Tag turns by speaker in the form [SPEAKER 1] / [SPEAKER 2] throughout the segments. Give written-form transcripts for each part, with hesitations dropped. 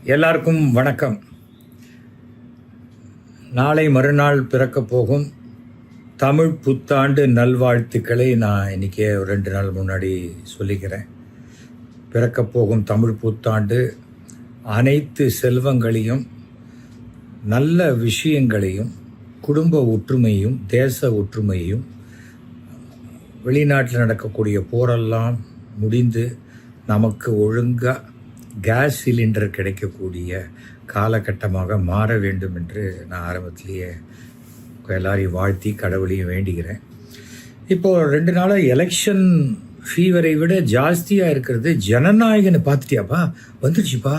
[SPEAKER 1] எல்லாருக்கும் வணக்கம். நாளை மறுநாள் பிறக்கப் போகும் தமிழ் புத்தாண்டு நல்வாழ்த்துக்களை நான் இன்றைக்கே 2 நாள் முன்னாடி சொல்லிக்கிறேன். பிறக்கப் போகும் தமிழ் புத்தாண்டு அனைத்து செல்வங்களையும், நல்ல விஷயங்களையும், குடும்ப ஒற்றுமையும், தேச ஒற்றுமையும், வெளிநாட்டில் நடக்கக்கூடிய போரெல்லாம் முடிந்து நமக்கு ஒழுங்காக கேஸ் சிலிண்டர் கிடைக்கக்கூடிய காலகட்டமாக மாற வேண்டும் என்று நான் ஆரம்பத்திலேயே எல்லாரையும் வாழ்த்தி கடவுளையும் வேண்டிக்கிறேன். இப்போது 2 நாளாக எலெக்ஷன் ஃபீவரை விட ஜாஸ்தியாக இருக்கிறது ஜனநாயகனை பார்த்துட்டியாப்பா? வந்துடுச்சுப்பா,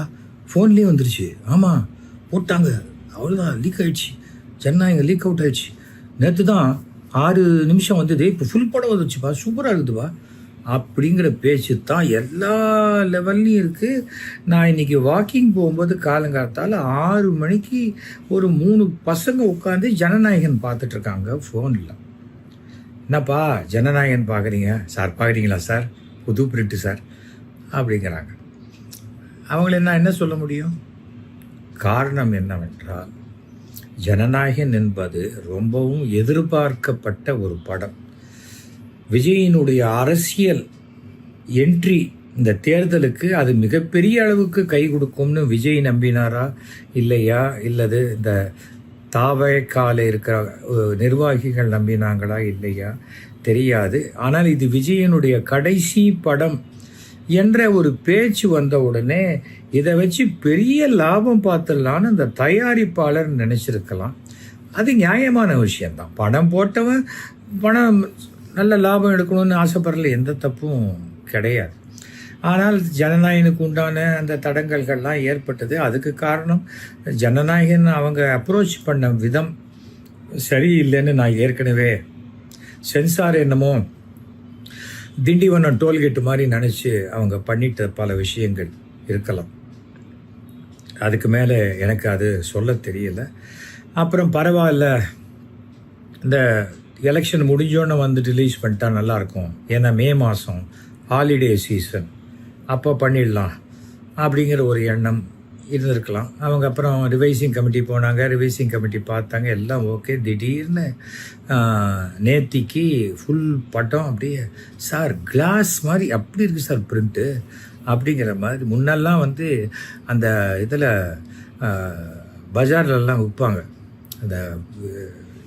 [SPEAKER 1] ஃபோன்லேயே வந்துடுச்சு. ஆமாம், போட்டாங்க, அவ்வளோதான், லீக் ஆகிடுச்சு, ஜனநாயகம் லீக் அவுட் ஆகிடுச்சு. நேற்று தான் 6 நிமிஷம் வந்தது, இப்போ ஃபுல் படம் வந்துடுச்சுப்பா, சூப்பராக இருக்குதுப்பா அப்படிங்கிற பேச்சு தான் எல்லா லெவல்லையும் இருக்குது. நான் இன்றைக்கி வாக்கிங் போகும்போது காலங்காலத்தால் 6 மணிக்கு ஒரு 3 பசங்க உட்காந்து ஜனநாயகன் பார்த்துட்ருக்காங்க ஃபோனில். என்னப்பா ஜனநாயகன் பார்க்குறீங்க சார்? பார்க்குறீங்களா சார்? புது பிரிண்ட்டு சார் அப்படிங்கிறாங்க. அவங்கள என்ன சொல்ல முடியும்? காரணம் என்னவென்றால், ஜனநாயகன் என்பது ரொம்பவும் எதிர்பார்க்கப்பட்ட ஒரு படம். விஜயினுடைய அரசியல் என்ட்ரி இந்த தேர்தலுக்கு அது மிகப்பெரிய அளவுக்கு கை கொடுக்கும்னு விஜய் நம்பினாரா இல்லையா, இல்லது இந்த தாவக்கால இருக்கிற நிர்வாகிகள் நம்பினாங்களா இல்லையா தெரியாது. ஆனால் இது விஜயனுடைய கடைசி படம் என்ற ஒரு பேச்சு வந்த உடனே இதை வச்சு பெரிய லாபம் பார்த்துடலான்னு அந்த தயாரிப்பாளர் நினச்சிருக்கலாம். அது நியாயமான விஷயந்தான். படம் போட்டவன் பணம் நல்ல லாபம் எடுக்கணும்னு ஆசைப்படல, எந்த தப்பும் கிடையாது. ஆனால் ஜனநாயகனுக்கு உண்டான அந்த தடங்கல்கள்லாம் ஏற்பட்டது. அதுக்கு காரணம் ஜனநாயகன் அவங்க அப்ரோச் பண்ண விதம் சரியில்லைன்னு நான் ஏற்கனவே சென்சார் என்னமோ திண்டிவனம் டோல்கேட்டு மாதிரி நினச்சி அவங்க பண்ணிட்ட பல விஷயங்கள் இருக்கலாம். அதுக்கு மேலே எனக்கு அது சொல்ல தெரியல. அப்புறம் பரவாயில்ல, இந்த எலெக்ஷன் முடிஞ்சோன்னு வந்து ரிலீஸ் பண்ணிட்டா நல்லாயிருக்கும், ஏன்னா மே மாதம் ஹாலிடே சீசன், அப்போ பண்ணிடலாம் அப்படிங்கிற ஒரு எண்ணம் இருந்திருக்கலாம். அவங்க அப்புறம் ரிவைசிங் கமிட்டி போனாங்க, ரிவைசிங் கமிட்டி பார்த்தாங்க, எல்லாம் ஓகே. திடீர்னு நேத்திக்கு ஃபுல் பட்டம் அப்படியே சார் கிளாஸ் மாதிரி அப்படி இருக்குது சார் பிரிண்ட்டு அப்படிங்கிற மாதிரி. முன்னெல்லாம் வந்து அந்த இதில் பஜார்லலாம் விற்பாங்க அந்த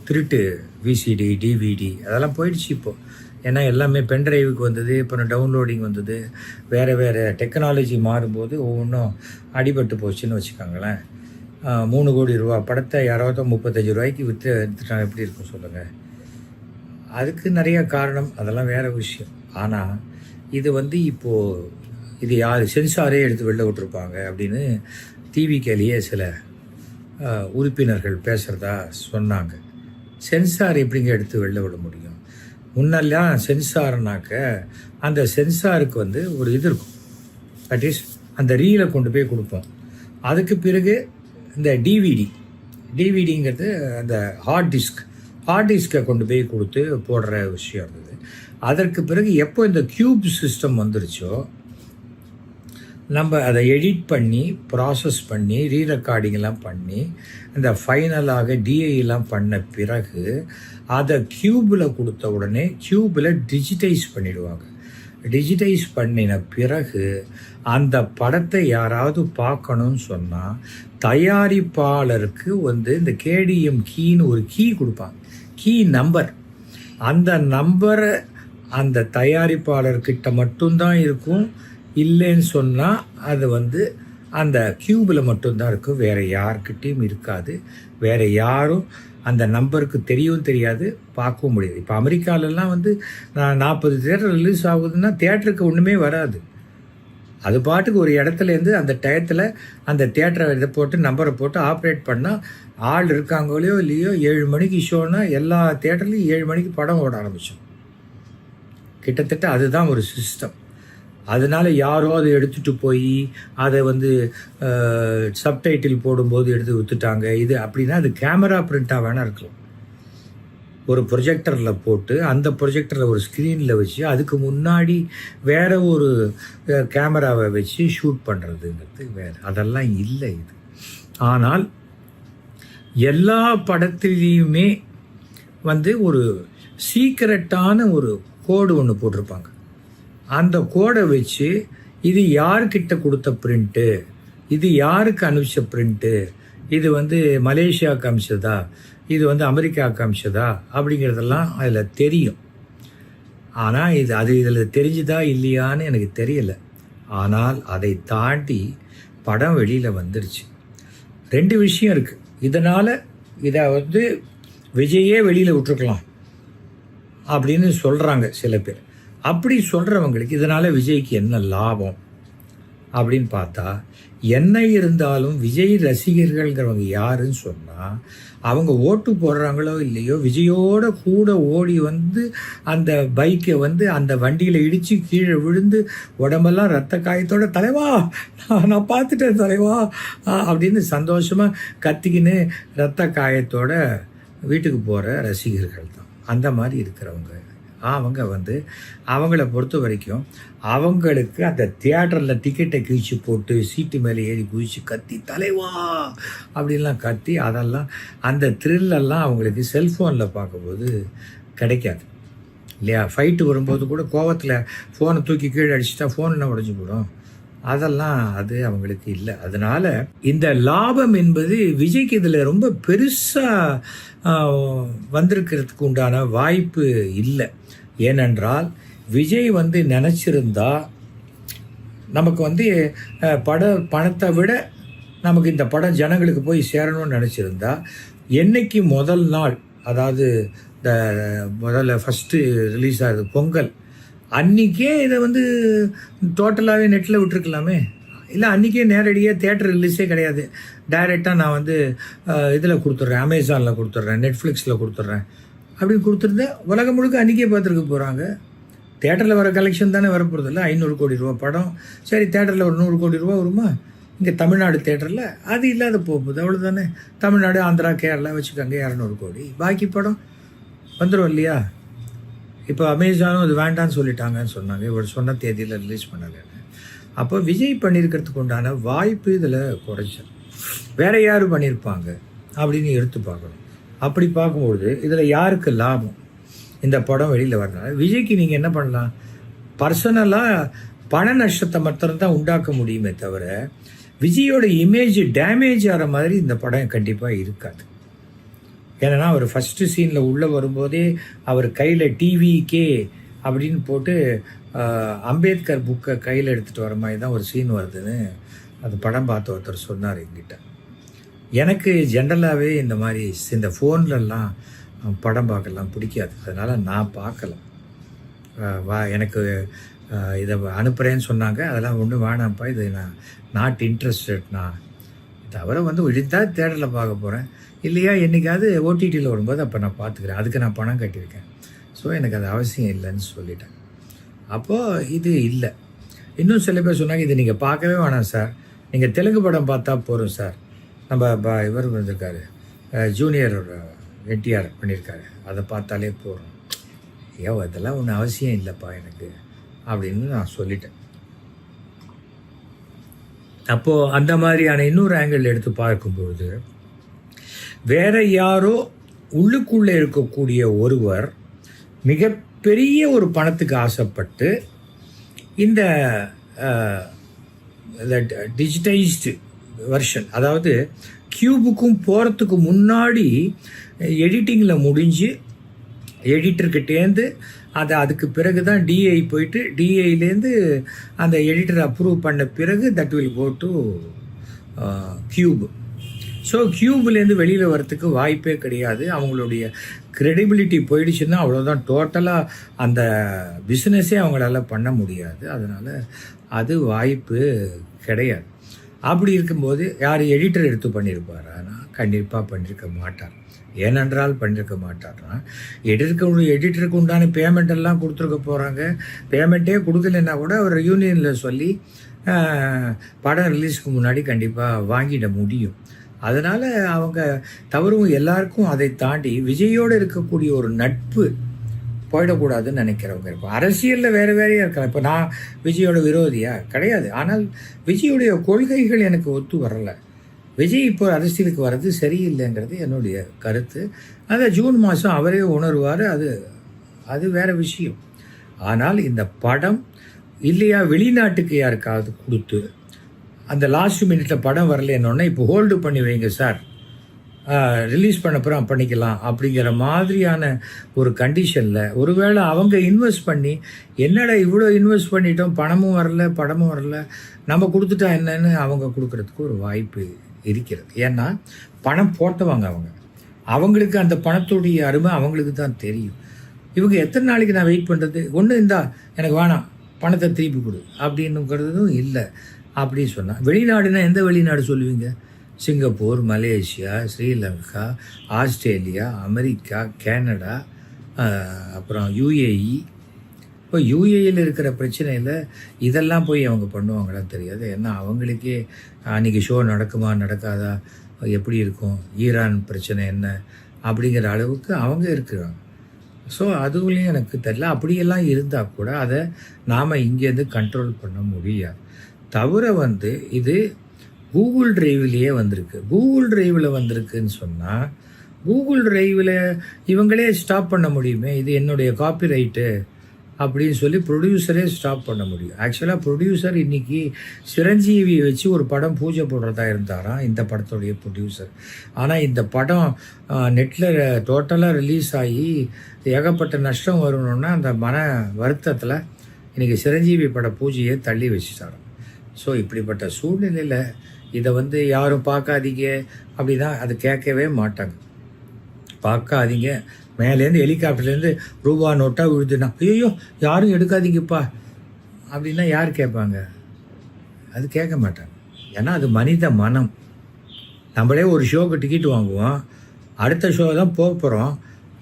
[SPEAKER 1] திருட்டு விசிடி டிவிடி, அதெல்லாம் போயிடுச்சு இப்போது. ஏன்னா எல்லாமே பென்ட்ரைவுக்கு வந்தது, அப்புறம் டவுன்லோடிங் வந்தது, வேறு டெக்னாலஜி மாறும்போது ஒவ்வொன்றும் அடிபட்டு போச்சுன்னு வச்சுக்கோங்களேன். 3 கோடி ரூபா படத்தை யாராவது 35 ரூபாய்க்கு எடுத்துட்டாங்க, எப்படி இருக்கும் சொல்லுங்கள்? அதுக்கு நிறைய காரணம், அதெல்லாம் வேறு விஷயம். ஆனால் இது வந்து இப்போது இது யார் சென்சாரே எடுத்து வெளில விட்டுருப்பாங்க அப்படின்னு டிவிக்கேலேயே சில உறுப்பினர்கள் பேசுகிறதா சொன்னாங்க. சென்சார் எப்படிங்க எடுத்து வெளில விட முடியும்? முன்னெல்லாம் சென்சார்னாக்க அந்த சென்சாருக்கு வந்து ஒரு இது இருக்கும், அட்லீஸ்ட் அந்த ரீலை கொண்டு போய் கொடுப்போம். அதுக்கு பிறகு இந்த டிவிடிங்கிறது அந்த ஹார்ட் டிஸ்கை கொண்டு போய் கொடுத்து போடுற விஷயம் இருந்தது. அதற்கு பிறகு எப்போ இந்த கியூப் சிஸ்டம் வந்துருச்சோ, நம்ம அதை எடிட் பண்ணி ப்ராசஸ் பண்ணி ரீரெக்கார்டிங்கெல்லாம் பண்ணி இந்த ஃபைனலாக டிஐலாம் பண்ண பிறகு அதை க்யூபில் கொடுத்த உடனே க்யூபில் டிஜிட்டைஸ் பண்ணிடுவாங்க. டிஜிட்டைஸ் பண்ணின பிறகு அந்த படத்தை யாராவது பார்க்கணும்னு சொன்னால் தயாரிப்பாளருக்கு வந்து இந்த கேடிஎம் கீன்னு ஒரு கீ கொடுப்பாங்க, கீ நம்பர். அந்த நம்பரை அந்த தயாரிப்பாளர்கிட்ட மட்டும்தான் இருக்கும். இல்லைன்னு சொன்னால் அது வந்து அந்த க்யூபில் மட்டும்தான் இருக்கும், வேறு யார்கிட்டையும் இருக்காது. வேறு யாரும் அந்த நம்பருக்கு தெரியவும் தெரியாது, பார்க்கவும் முடியாது. இப்போ அமெரிக்காலெல்லாம் வந்து 40 தியேட்டர் ரிலீஸ் ஆகுதுன்னா தியேட்டருக்கு ஒன்றுமே வராது. அது பாட்டுக்கு ஒரு இடத்துலேருந்து அந்த டயத்தில் அந்த தியேட்டரை இதை போட்டு நம்பரை போட்டு ஆப்ரேட் பண்ணால் ஆள் இருக்காங்களோ இல்லையோ 7 மணிக்கு ஷோன்னா எல்லா தியேட்டர்லேயும் 7 மணிக்கு படம் ஓட ஆரம்பித்தோம். கிட்டத்தட்ட அதுதான் ஒரு சிஸ்டம். அதனால் யாரோ அதை எடுத்துகிட்டு போய் அதை வந்து சப்டைட்டில் போடும்போது எடுத்து விற்றுட்டாங்க. இது அப்படின்னா அது கேமரா பிரிண்ட்டாக வேணால் இருக்கலாம். ஒரு ப்ரொஜெக்டரில் போட்டு அந்த ப்ரொஜெக்டரை ஒரு ஸ்க்ரீனில் வச்சு அதுக்கு முன்னாடி வேறு ஒரு கேமராவை வச்சு ஷூட் பண்ணுறதுங்கிறது வேறு, அதெல்லாம் இல்லை இது. ஆனால் எல்லா படத்துலேயுமே ஒரு சீக்ரெட்டான ஒரு கோடு ஒன்று போட்டிருப்பாங்க. அந்த கோடை வச்சு இது யார்கிட்ட கொடுத்த பிரிண்ட்டு, இது யாருக்கு அனுப்பிச்ச பிரிண்ட்டு, இது மலேசியாவுக்கு அனுப்பிச்சதா, இது அமெரிக்காவுக்கு அனுப்பிச்சதா அப்படிங்கிறதெல்லாம் அதில் தெரியும். ஆனால் இதில் தெரிஞ்சுதா இல்லையான்னு எனக்கு தெரியலை. ஆனால் அதை தாண்டி படம் வெளியில் வந்துருச்சு. 2 விஷயம் இருக்குது. இதனால் இதை விஜயே வெளியில் விட்டுருக்கலாம் அப்படின்னு சொல்கிறாங்க சில பேர். அப்படி சொல்கிறவங்களுக்கு இதனால் விஜய்க்கு என்ன லாபம் அப்படின்னு பார்த்தா, என்ன இருந்தாலும் விஜய் ரசிகர்கள்ங்கிறவங்க யாருன்னு சொன்னால், அவங்க ஓட்டு போடுறாங்களோ இல்லையோ விஜயோட கூட ஓடி அந்த பைக்கை அந்த வண்டியில் இடித்து கீழே விழுந்து உடம்பெல்லாம் ரத்த காயத்தோட தலைவா நான் பார்த்துட்டேன் தலைவா அப்படின்னு சந்தோஷமாக கத்திக்கின்னு ரத்த காயத்தோட வீட்டுக்கு போகிற ரசிகர்கள் தான். அந்த மாதிரி இருக்கிறவங்க அவங்க அவங்கள பொறுத்த வரைக்கும் அவங்களுக்கு அந்த தியேட்டரில் டிக்கெட்டை கிழிச்சு போட்டு சீட்டு மேலே ஏறி குதிச்சு கத்தி தலைவா அப்படின்லாம் கத்தி அதெல்லாம் அந்த த்ரில்லெல்லாம் அவங்களுக்கு செல்ஃபோனில் பார்க்கும்போது கிடைக்காது இல்லையா? ஃபைட்டு வரும்போது கூட கோவத்தில் ஃபோனை தூக்கி கீழே அடிச்சுட்டா ஃபோன் என்ன உடஞ்சி போடும், அதெல்லாம் அது அவங்களுக்கு இல்லை. அதனால் இந்த லாபம் என்பது விஜய்க்கு இதில் ரொம்ப பெருசாக வந்திருக்கிறதுக்கு உண்டான வாய்ப்பு இல்லை. ஏனென்றால் விஜய் நினச்சிருந்தா நமக்கு பணத்தை விட நமக்கு இந்த படம் ஜனங்களுக்கு போய் சேரணும்னு நினச்சிருந்தா என்னைக்கு முதல் நாள், அதாவது இந்த முதல்ல ஃபஸ்ட்டு ரிலீஸ் ஆகுது பொங்கல் அன்றைக்கே இதை டோட்டலாகவே நெட்டில் விட்டுருக்கலாமே. இல்லை அன்றைக்கே நேரடியாக தேட்டர் ரிலீஸே கிடையாது, டைரெக்டாக நான் இதில் கொடுத்துட்றேன், அமேசானில் கொடுத்துட்றேன், நெட்ஃப்ளிக்ஸில் கொடுத்துட்றேன் அப்படின்னு கொடுத்துருந்தேன். உலகம் முழுக்க அன்றைக்கே பார்த்துருக்க போகிறாங்க. தேட்டரில் வர கலெக்ஷன் தானே வரப்போகிறது இல்லை. 500 கோடி ரூபா படம், சரி தேட்டரில் ஒரு 100 கோடி ரூபா வருமா? இங்கே தமிழ்நாடு தேட்டரில் அது இல்லாத போகுது, அவ்வளோதானே. தமிழ்நாடு, ஆந்திரா, கேரளா வச்சுக்கோங்க 200 கோடி, பாக்கி படம் வந்துடும் இல்லையா? இப்போ அமேசானும் அது வேண்டான்னு சொல்லிட்டாங்கன்னு சொன்னாங்க, இவர் சொன்ன தேதியில் ரிலீஸ் பண்ணலைன்னு. அப்போ விஜய் பண்ணியிருக்கிறதுக்கு உண்டான வாய்ப்பு இதில் குறைச்சல். வேறு யார் பண்ணியிருப்பாங்க அப்படின்னு எடுத்து பார்க்கணும். அப்படி பார்க்கும்பொழுது இதில் யாருக்கு லாபம்? இந்த படம் வெளியில் வர்றதுனால விஜய்க்கு நீங்கள் என்ன பண்ணலாம்? பர்சனலாக பண நஷ்டத்தை மாத்திரம்தான் உண்டாக்க முடியுமே தவிர விஜயோட இமேஜ் டேமேஜ் ஆகிற மாதிரி இந்த படம் கண்டிப்பாக இருக்காது. ஏன்னா அவர் ஃபஸ்ட்டு சீனில் உள்ளே வரும்போதே அவர் கையில் டிவிக்கே அப்படின்னு போட்டு அம்பேத்கர் புக்கை கையில் எடுத்துகிட்டு வர மாதிரி தான் ஒரு சீன் வருதுன்னு அது படம் பார்த்த ஒருத்தர் சொன்னார் என்கிட்ட. எனக்கு ஜென்ரலாகவே இந்த மாதிரி இந்த ஃபோன்லலாம் படம் பார்க்கலாம் பிடிக்காது, அதனால் நான் பார்க்கலாம். எனக்கு இதை அனுப்புகிறேன்னு சொன்னாங்க, அதெல்லாம் ஒன்றும் வேணாம்ப்பா, இது நான் நாட் இன்ட்ரெஸ்டட். நான் தவிர விழுந்தால் தேட்டரில் பார்க்க போகிறேன், இல்லையா என்றைக்காவது ஓடிடியில் வரும்போது அப்போ நான் பார்த்துக்கிறேன், அதுக்கு நான் பணம் கட்டியிருக்கேன், ஸோ எனக்கு அது அவசியம் இல்லைன்னு சொல்லிட்டேன். அப்போது இது இல்லை. இன்னும் சில பேர் சொன்னாங்க, இது நீங்கள் பார்க்கவே வேணாம் சார், நீங்கள் தெலுங்கு படம் பார்த்தா போகிறோம் சார், நம்ம இவர் வந்திருக்காரு ஜூனியர் என்டிஆர் பண்ணியிருக்காரு, அதை பார்த்தாலே போகிறோம். இதெல்லாம் ஒன்றும் அவசியம் இல்லைப்பா எனக்கு அப்படின்னு நான் சொல்லிட்டேன். அப்போது அந்த மாதிரியான இன்னொரு ஆங்கிள் எடுத்து பார்க்கும்பொழுது வேற யாரோ உள்ளுக்குள்ளே இருக்கக்கூடிய ஒருவர் மிகப்பெரிய ஒரு பணத்துக்கு ஆசைப்பட்டு இந்த டிஜிட்டைஸ்டு வெர்ஷன், அதாவது கியூபுக்கும் போகிறதுக்கு முன்னாடி எடிட்டிங்கில் முடிஞ்சு எடிட்டர்கிட்டேருந்து அதுக்கு பிறகு தான் டிஐ போயிட்டு டிஐலேருந்து அந்த எடிட்டர் அப்ரூவ் பண்ண பிறகு that will go to queue. So கியூப்லேருந்து வெளியில் வரத்துக்கு வாய்ப்பே கிடையாது. அவங்களுடைய க்ரெடிபிலிட்டி போயிடுச்சுன்னா அவ்வளோதான், டோட்டலாக அந்த பிஸ்னஸே அவங்களால பண்ண முடியாது. அதனால் அது வாய்ப்பு கிடையாது. அப்படி இருக்கும்போது யார் எடிட்டர் எடுத்து பண்ணியிருப்பாரானா கண்டிப்பாக பண்ணியிருக்க மாட்டார். ஏனென்றால் பண்ணியிருக்க மாட்டார்னா எடிட்டருக்கு உண்டான பேமெண்ட் எல்லாம் கொடுத்துருக்க போகிறாங்க. பேமெண்ட்டே கொடுக்கலன்னா கூட அவர் யூனியனில் சொல்லி படம் ரிலீஸ்க்கு முன்னாடி கண்டிப்பாக வாங்கிட முடியும். அதனால் அவங்க தவறும் எல்லாருக்கும் அதை தாண்டி விஜயோடு இருக்கக்கூடிய ஒரு நட்பு போயிடக்கூடாதுன்னு நினைக்கிறவங்க இருப்போம். அரசியலில் வேறு வேறையாக இருக்கலாம். இப்போ நான் விஜயோட விரோதியா கிடையாது. ஆனால் விஜயுடைய கொள்கைகள் எனக்கு ஒத்து வரலை. விஜய் இப்போ அரசியலுக்கு வர்றது சரியில்லைங்கிறது என்னுடைய கருத்து. அதை ஜூன் மாதம் அவரே உணர்வார். அது வேறு விஷயம். ஆனால் இந்த படம் இல்லையா வெளிநாட்டுக்கு யாருக்காவது கொடுத்து அந்த லாஸ்ட் மினிட்ல படம் வரலன்னொன்னே இப்போ ஹோல்டு பண்ணி வைங்க சார், ரிலீஸ் பண்ணப்புறம் பண்ணிக்கலாம் அப்படிங்கிற மாதிரியான ஒரு கண்டிஷனில் ஒருவேளை அவங்க இன்வெஸ்ட் பண்ணி என்னடா இவ்வளோ இன்வெஸ்ட் பண்ணிட்டோம், பணமும் வரல படமும் வரல, நம்ம கொடுத்துட்டா என்னன்னு அவங்க கொடுக்கறதுக்கு ஒரு வாய்ப்பு இருக்கிறது. ஏன்னா பணம் போட்டவங்க அவங்களுக்கு அந்த பணத்துடைய அருமை அவங்களுக்கு தான் தெரியும். இவங்க எத்தனை நாளைக்கு நான் வெயிட் பண்ணுறது, ஒன்று இந்தா எனக்கு வேணாம் பணத்தை திருப்பி கொடு அப்படின்னுங்கிறதும் இல்லை. அப்படின்னு சொன்னால் வெளிநாடுனா எந்த வெளிநாடு சொல்லுவீங்க? Singapore, Malaysia, Sri Lanka, Australia, America, Canada, அப்புறம் யுஏஇ. இப்போ யுஏஇயில் இருக்கிற பிரச்சனையில் இதெல்லாம் போய் அவங்க பண்ணுவாங்களான்னு தெரியாது. ஏன்னா அவங்களுக்கே அன்றைக்கி ஷோ நடக்குமா நடக்காதா, எப்படி இருக்கும், ஈரான் பிரச்சனை என்ன அப்படிங்கிற அளவுக்கு அவங்க இருக்கிறாங்க. ஸோ அதுலேயும் எனக்கு தெரியல. அப்படியெல்லாம் இருந்தால் கூட அதை நாம் இங்கேருந்து கண்ட்ரோல் பண்ண முடியாது. தவிர இது கூகுள் டிரைவ்லேயே வந்திருக்கு. கூகுள் டிரைவில் வந்திருக்குன்னு சொன்னால் கூகுள் டிரைவில் இவங்களே ஸ்டாப் பண்ண முடியுமே, இது என்னுடைய காப்பிரைட்டு அப்படின்னு சொல்லி ப்ரொடியூசரே ஸ்டாப் பண்ண முடியும். ஆக்சுவலாக ப்ரொடியூசர் இன்றைக்கி சிரஞ்சீவி வச்சு ஒரு படம் பூஜை போடுறதா இருந்தாராம் இந்த படத்துடைய ப்ரொடியூசர். ஆனால் இந்த படம் நெட்டில் டோட்டலாக ரிலீஸ் ஆகி ஏகப்பட்ட நஷ்டம் வரணுன்னா அந்த மன வருத்தத்தில் இன்றைக்கி சிரஞ்சீவி பட பூஜையை தள்ளி வச்சுட்டாராம். ஸோ இப்படிப்பட்ட சூழ்நிலையில் இதை யாரும் பார்க்காதீங்க அப்படின்னா அது கேட்கவே மாட்டாங்க. பார்க்காதீங்க, மேலேருந்து ஹெலிகாப்டர்லேருந்து ரூபா நோட்டாக விழுதுன்னா ஐயோ யாரும் எடுக்காதீங்கப்பா அப்படின்னா யார் கேட்பாங்க? அது கேட்க மாட்டாங்க. ஏன்னா அது மனித மனம். நம்மளே ஒரு ஷோக்கு டிக்கெட் வாங்குவோம், அடுத்த ஷோ தான் போக போகிறோம்.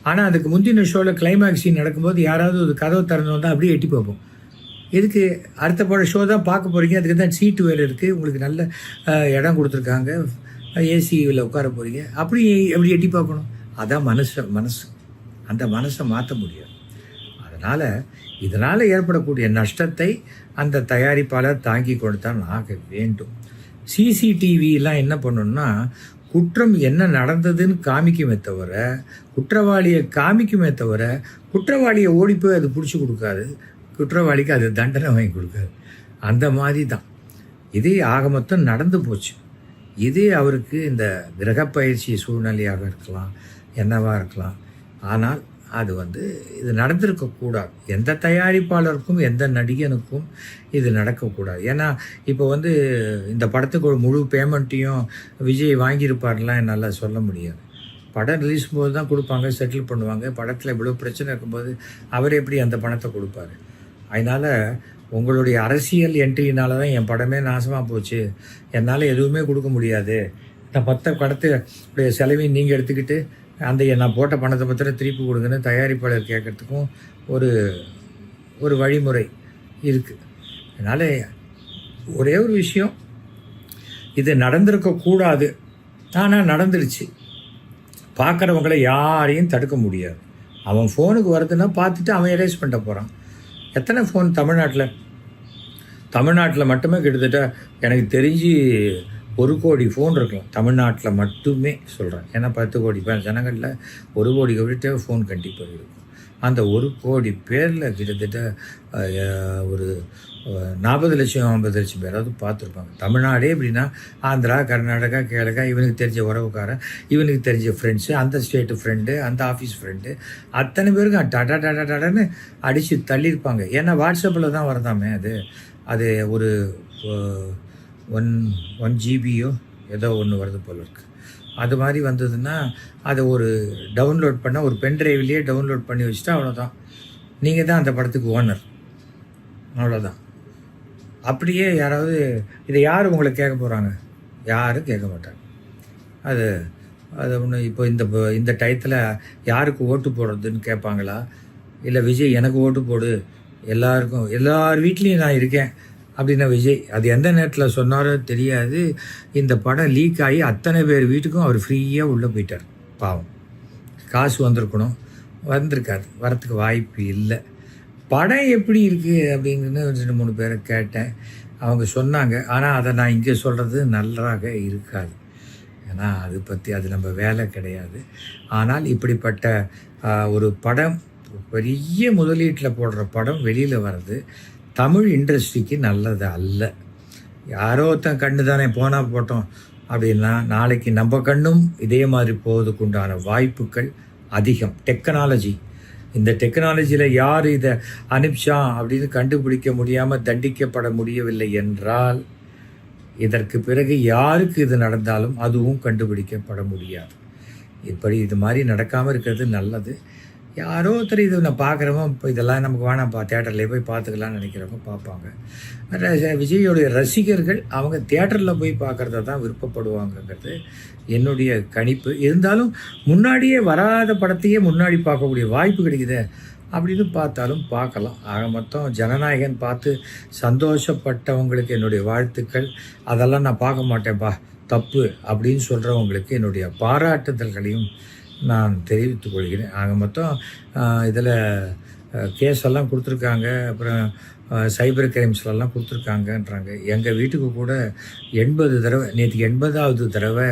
[SPEAKER 1] ஆனால் அதுக்கு முந்தின ஷோவில் கிளைமேக்ஸ் சீன் நடக்கும்போது யாராவது ஒரு கதவை திறந்து வந்தால் அப்படியே எட்டி பார்ப்போம். எதுக்கு? அடுத்த படம் ஷோ தான் பார்க்க போகிறீங்க, அதுக்கு தான் சீட்டு வேலை இருக்குது, உங்களுக்கு நல்ல இடம் கொடுத்துருக்காங்க, ஏசியில் உட்கார போகிறீங்க, எப்படி எட்டி பார்க்கணும்? அதான் மனசு அந்த மனசை மாற்ற முடியாது. அதனால் இதனால் ஏற்படக்கூடிய நஷ்டத்தை அந்த தயாரிப்பாளர் தாங்கி கொடுத்தான் ஆக வேண்டும். சிசிடிவிலாம் என்ன பண்ணணும்னா குற்றம் என்ன நடந்ததுன்னு காமிக்குமே தவிர, குற்றவாளியை காமிக்குமே தவிர, குற்றவாளியை ஓடி போய் அது பிடிச்சி கொடுக்காது, குற்றவாளிக்கு அது தண்டனை வாங்கி கொடுக்காது. அந்த மாதிரி தான் இதே ஆக மொத்தம் நடந்து போச்சு. இதே அவருக்கு இந்த கிரகப்பயிற்சி சூழ்நிலையாக இருக்கலாம், என்னவாக இருக்கலாம். ஆனால் அது இது நடந்திருக்கக்கூடாது. எந்த தயாரிப்பாளருக்கும் எந்த நடிகனுக்கும் இது நடக்கக்கூடாது. ஏன்னா இப்போ இந்த படத்துக்கு ஒரு முழு பேமெண்ட்டையும் விஜய் வாங்கியிருப்பார்லாம் என்னால் சொல்ல முடியாது. படம் ரிலீஸ் போது தான் கொடுப்பாங்க, செட்டில் பண்ணுவாங்க. படத்தில் இவ்வளோ பிரச்சனை இருக்கும்போது அவர் எப்படி அந்த பணத்தை கொடுப்பாரு? அதனால் உங்களுடைய அரசியல் என்ட்ரினால தான் என் படமே நாசமாக போச்சு, என்னால் எதுவுமே கொடுக்க முடியாது, நான் படத்துடைய செலவையும் நீங்கள் எடுத்துக்கிட்டு அந்த நான் போட்ட பணத்தை பத்திரம் திருப்பி கொடுங்கன்னு தயாரிப்பாளர் கேட்குறதுக்கும் ஒரு வழிமுறை இருக்குது. அதனால் ஒரே ஒரு விஷயம், இது நடந்திருக்கக்கூடாது, ஆனால் நடந்துருச்சு. பார்க்குறவங்கள யாரையும் தடுக்க முடியாது. அவன் ஃபோனுக்கு வருதுன்னா பார்த்துட்டு அவன் எரேஸ் பண்ணிட்ட போகிறான். எத்தனை ஃபோன் தமிழ்நாட்டில் மட்டுமே கிட்டத்தட்ட எனக்கு தெரிஞ்சு 1 கோடி ஃபோன் இருக்கலாம். தமிழ்நாட்டில் மட்டுமே சொல்கிறேன். ஏன்னா 10 கோடி ஜனங்களில் 1 கோடி விட்டு ஃபோன் கண்டிப்பாக இருக்கும். அந்த 1 கோடி பேரில் கிட்டத்தட்ட ஒரு 40 லட்சம் 50 லட்சம் பேராவது பார்த்துருப்பாங்க. தமிழ்நாடே எப்படின்னா ஆந்திரா, கர்நாடகா, கேரளா, இவனுக்கு தெரிஞ்ச உறவுக்காரன், இவனுக்கு தெரிஞ்ச ஃப்ரெண்ட்ஸு, அந்த ஸ்டேட்டு ஃப்ரெண்டு, அந்த ஆஃபீஸ் ஃப்ரெண்டு, அத்தனை பேருக்கும் டடான்னு அடித்து தள்ளியிருப்பாங்க. ஏன்னா வாட்ஸ்அப்பில் தான் வரதாமே அது ஒரு 1 ஜிபியோ ஏதோ ஒன்று வருது போல இருக்குது. அது மாதிரி வந்ததுன்னா அதை ஒரு டவுன்லோட் பண்ண ஒரு பென்ட்ரைவ்லேயே டவுன்லோட் பண்ணி வச்சுட்டா அவ்வளோதான், நீங்கள் தான் அந்த படத்துக்கு ஓனர், அவ்வளோதான். அப்படியே யாராவது இதை யார் உங்களை கேட்க போகிறாங்க? யாரும் கேட்க மாட்டாங்க. அது ஒன்று. இப்போ இந்த டயத்தில் யாருக்கு ஓட்டு போடுறதுன்னு கேட்பாங்களா? இல்லை விஜய் எனக்கு ஓட்டு போடு, எல்லார் வீட்லேயும் நான் இருக்கேன், அப்படின்னா விஜய் அது எந்த நேரத்தில் சொன்னாரோ தெரியாது. இந்த படம் லீக் ஆகி அத்தனை பேர் வீட்டுக்கும் அவர் ஃப்ரீயாக உள்ளே போயிட்டார். பாவம், காசு வந்திருக்கணும், வந்திருக்காது, வரத்துக்கு வாய்ப்பு இல்லை. படம் எப்படி இருக்குது அப்படின்னு 2-3 பேரை கேட்டேன். அவங்க சொன்னாங்க. ஆனால் அதை நான் இங்கே சொல்கிறது நல்லாக இருக்காது. ஏன்னா அது நம்ம வேலை கிடையாது. ஆனால் இப்படிப்பட்ட ஒரு படம், பெரிய முதலீட்டில் போடுற படம் வெளியில் வர்றது தமிழ் இண்டஸ்ட்ரிக்கு நல்லது அல்ல. யாரோ ஒருத்தன் கண்ணு தானே போனால் போட்டோம் அப்படின்னா நாளைக்கு நம்ம கண்ணும் இதே மாதிரி போவதுக்கு உண்டான வாய்ப்புகள் அதிகம். டெக்னாலஜி, இந்த டெக்னாலஜியில் யார் இதை அனுப்பிச்சான் அப்படின்னு கண்டுபிடிக்க முடியாமல் தண்டிக்கப்பட முடியவில்லை என்றால் இதற்கு பிறகு யாருக்கு இது நடந்தாலும் அதுவும் கண்டுபிடிக்கப்பட முடியாது. இப்படி இது மாதிரி நடக்காமல் இருக்கிறது நல்லது. யாரோ ஒருத்தர் இது நான் பார்க்குறவன் இப்போ இதெல்லாம் நமக்கு வேணாம்ப்பா, தேட்டரில் போய் பார்த்துக்கலான்னு நினைக்கிறவங்க பார்ப்பாங்க. விஜயோடைய ரசிகர்கள் அவங்க தேட்டரில் போய் பார்க்குறத தான் விருப்பப்படுவாங்கங்கிறது என்னுடைய கணிப்பு. இருந்தாலும் முன்னாடியே வராத படத்தையே முன்னாடி பார்க்கக்கூடிய வாய்ப்பு கிடைக்குது அப்படின்னு பார்த்தாலும் பார்க்கலாம். ஆக மொத்தம் ஜனநாயகன் பார்த்து சந்தோஷப்பட்டவங்களுக்கு என்னுடைய வாழ்த்துக்கள். அதெல்லாம் நான் பார்க்க மாட்டேன்ப்பா, தப்பு அப்படின்னு சொல்கிறவங்களுக்கு என்னுடைய பாராட்டுதல்களையும் நான் தெரிவித்துக் கொள்கிறேன். ஆக மொத்தம் இதில் கேஸெல்லாம் கொடுத்துருக்காங்க, அப்புறம் சைபர் கிரைம்ஸ்லாம் கொடுத்துருக்காங்கன்றாங்க. எங்கள் வீட்டுக்கு கூட 80 தடவை, நேற்று 80வது தடவை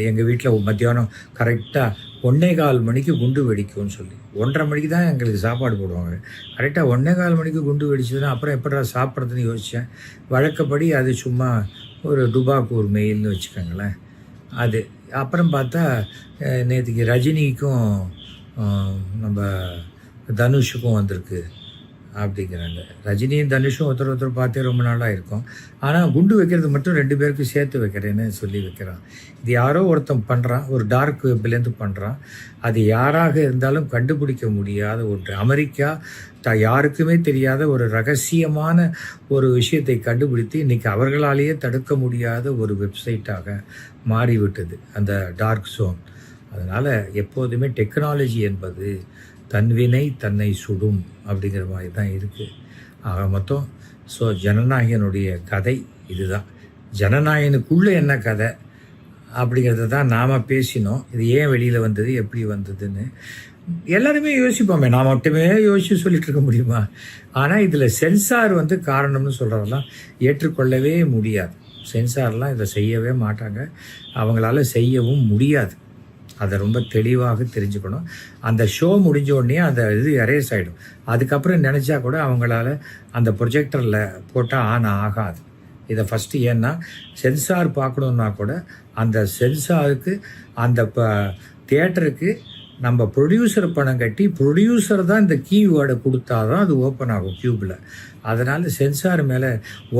[SPEAKER 1] எங்கள் வீட்டில் மத்தியானம் கரெக்டாக 1:15 மணிக்கு குண்டு வெடிக்கும்னு சொல்லி 1:30 மணிக்கு தான் எங்களுக்கு சாப்பாடு போடுவாங்க. கரெக்டாக 1:15 மணிக்கு குண்டு வெடிச்சதுன்னா அப்புறம் எப்படா சாப்பிட்றதுன்னு யோசித்தேன். வழக்கப்படி அது சும்மா ஒரு டுபாக்கூர் மெயில்னு வச்சுக்கோங்களேன். அது அப்புறம் பார்த்தா நேற்றுக்கு ரஜினிக்கும் நம்ம தனுஷுக்கும் வந்திருக்கு அப்படிங்கிறாங்க. ரஜினியும் தனுஷும் ஒருத்தர் பார்த்தே ரொம்ப நாளாக இருக்கும். ஆனால் குண்டு வைக்கிறது மட்டும் 2 பேருக்கு சேர்த்து வைக்கிறேன்னு சொல்லி வைக்கிறான். இது யாரோ ஒருத்தன் பண்ணுறான், ஒரு டார்க் வெப்லேருந்து பண்ணுறான். அது யாராக இருந்தாலும் கண்டுபிடிக்க முடியாத ஒன்று. அமெரிக்கா யாருக்குமே தெரியாத ஒரு ரகசியமான ஒரு விஷயத்தை கண்டுபிடித்து இன்றைக்கி அவர்களாலேயே தடுக்க முடியாத ஒரு வெப்சைட்டாக மாறிவிட்டது அந்த டார்க் ஜோன். அதனால் எப்போதுமே டெக்னாலஜி என்பது தன்வினை தன்னை சுடும் அப்படிங்கிற மாதிரி தான் இருக்குது. ஆக மொத்தம் ஜனநாயகனுடைய கதை இதுதான். ஜனநாயகனுக்குள்ளே என்ன கதை அப்படிங்கிறத தான் நாம் பேசினோம். இது ஏன் வெளியில் வந்தது, எப்படி வந்ததுன்னு எல்லாருமே யோசிப்போமே. நான் மட்டுமே யோசித்து சொல்லிட்டு இருக்க முடியுமா? ஆனால் இதில் சென்சார் காரணம்னு சொல்கிறதெல்லாம் ஏற்றுக்கொள்ளவே முடியாது. சென்சார்லாம் இதை செய்யவே மாட்டாங்க, அவங்களால செய்யவும் முடியாது. அதை ரொம்ப தெளிவாக தெரிஞ்சுக்கணும். அந்த ஷோ முடிஞ்ச உடனே அந்த இது எரேஸ் ஆகிடும். அதுக்கப்புறம் நினச்சா கூட அவங்களால அந்த ப்ரொஜெக்டரில் போட்டால் ஆன் ஆகாது. இதை ஃபஸ்ட்டு ஏன்னா சென்சார் பார்க்கணுன்னா கூட அந்த சென்சாருக்கு அந்த தியேட்டருக்கு நம்ம ப்ரொடியூசர் பணம் கட்டி ப்ரொடியூசர் தான் இந்த கீவேர்டை கொடுத்தா தான் அது ஓப்பன் ஆகும் க்யூப்பில். அதனால் சென்சார் மேலே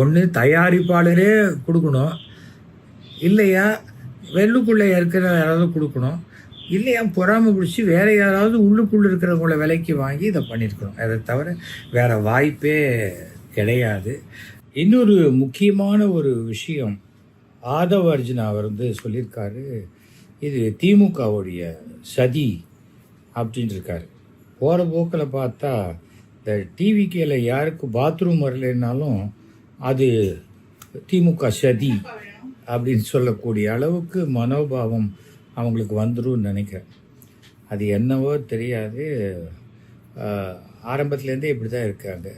[SPEAKER 1] ஒன்று தயாரிப்பாளரே கொடுக்கணும், இல்லையா வெள்ளுக்குள்ளே இருக்கிற யாராவது கொடுக்கணும், இல்லையா பொறாமை பிடிச்சி வேறு யாராவது உள்ளுக்குள்ளே இருக்கிறவங்கள விலைக்கு வாங்கி இதை பண்ணியிருக்கணும். அதை தவிர வேறு வாய்ப்பே கிடையாது. இன்னொரு முக்கியமான ஒரு விஷயம், ஆதவ் அர்ஜுனா அவர் சொல்லியிருக்காரு, இது திமுகவுடைய சதி அப்படின்னு இருக்காரு. போகிற போக்கில் பார்த்தா இந்த டிவிகேல யாருக்கு பாத்ரூம் வரலைன்னாலும் அது திமுக சதி அப்படின்னு சொல்லக்கூடிய அளவுக்கு மனோபாவம் அவங்களுக்கு வந்துடும் நினைக்கிறேன். அது என்னவோ தெரியாது, ஆரம்பத்துலேருந்தே இப்படி தான் இருக்காங்க.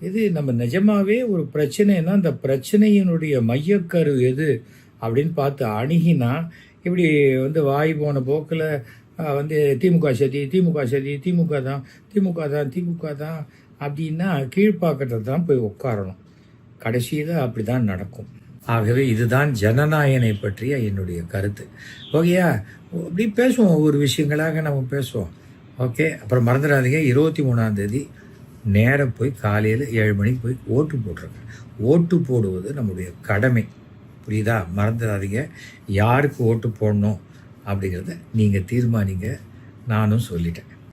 [SPEAKER 1] இது நம்ம நிஜமாகவே ஒரு பிரச்சனைனா அந்த பிரச்சனையினுடைய மையக்கரு எது அப்படின்னு பார்த்து அணுகினா இப்படி வாய் போன போக்கில் திமுக சதி திமுக சதி திமுக தான் திமுக தான் திமுக தான் அப்படின்னா கீழ்ப்பாக்கத்தில் தான் போய் உட்காரணும். கடைசியில் அப்படி தான் நடக்கும். ஆகவே இதுதான் ஜனநாயகனை பற்றிய என்னுடைய கருத்து. ஓகேயா, அப்படி பேசுவோம், ஒவ்வொரு விஷயங்களாக நம்ம பேசுவோம். ஓகே, அப்புறம் மறந்துடாதீங்க, 23ஆம் தேதி நேரம் போய் காலையில் 7 மணிக்கு போய் ஓட்டு போட்டுருங்க. ஓட்டு போடுவது நம்முடைய கடமை, புரியுதா? மறந்துடாதீங்க. யாருக்கு ஓட்டு போடணும் அப்படிங்கிறத நீங்கள் தீர்மானிங்க. நானும் சொல்லிட்டேன்.